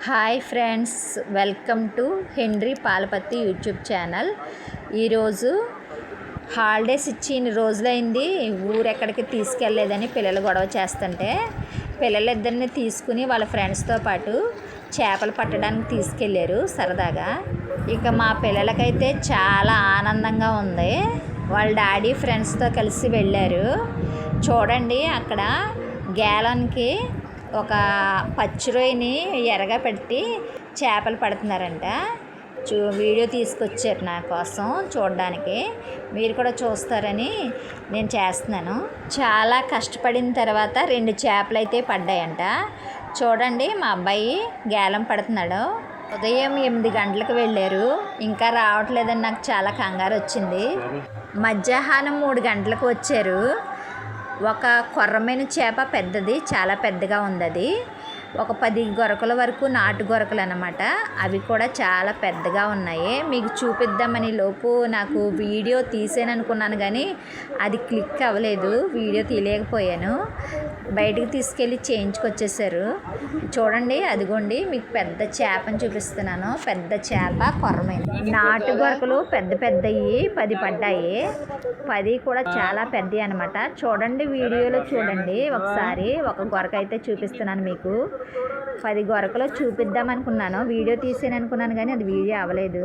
Hi friends, welcome to henry Palapatti YouTube channel. ఈరోజు holidays ఇచ్చి ఇన్ని రోజులైంది ఊరెక్కడికి తీసుకెళ్ళలేదని పిల్లలు గొడవ చేస్తుంటే పిల్లలిద్దరిని తీసుకుని వాళ్ళ ఫ్రెండ్స్తో పాటు చేపలు పట్టడానికి తీసుకెళ్ళారు సరదాగా. ఇక మా పిల్లలకైతే చాలా ఆనందంగా ఉంది. వాళ్ళ డాడీ ఫ్రెండ్స్తో కలిసి వెళ్ళారు. చూడండి, అక్కడ గేలానికి ఒక పచ్చి రొయ్యని ఎరగా పెట్టి చేపలు పడుతున్నారంట. వీడియో తీసుకొచ్చారు నా కోసం చూడడానికి. మీరు కూడా చూస్తారని నేను చేస్తున్నాను. చాలా కష్టపడిన తర్వాత 2 చేపలు అయితే పడ్డాయంట. చూడండి, మా అబ్బాయి గేలం పడుతున్నాడు. ఉదయం 8 గంటలకు వెళ్ళారు, ఇంకా రావట్లేదని నాకు చాలా కంగారు వచ్చింది. మధ్యాహ్నం 3 గంటలకు వచ్చారు. ఒక కొర్రమైన చేప పెద్దది, చాలా పెద్దగా ఉంది. అది ఒక 10 గొరకల వరకు నాటు గొరకలు అన్నమాట. అవి కూడా చాలా పెద్దగా ఉన్నాయి. మీకు చూపిద్దామని లోపు నాకు వీడియో తీసాననుకున్నాను కానీ అది క్లిక్ అవ్వలేదు, వీడియో తీయలేకపోయాను. బయటికి తీసుకెళ్ళి చేయించుకొచ్చేసారు. చూడండి, అదిగోండి మీకు పెద్ద చేపని చూపిస్తున్నాను. పెద్ద చేప కొర్రమైన నాటు గొరకలు పెద్ద పెద్దవి 10 పడ్డాయి. 10 కూడా చాలా పెద్దవి అనమాట. చూడండి, వీడియోలో చూడండి ఒకసారి. ఒక గొరక అయితే చూపిస్తున్నాను మీకు. 10 గొరకలు చూపిద్దాం అనుకున్నాను, వీడియో తీసాను అనుకున్నాను కానీ అది వీడియో అవ్వలేదు.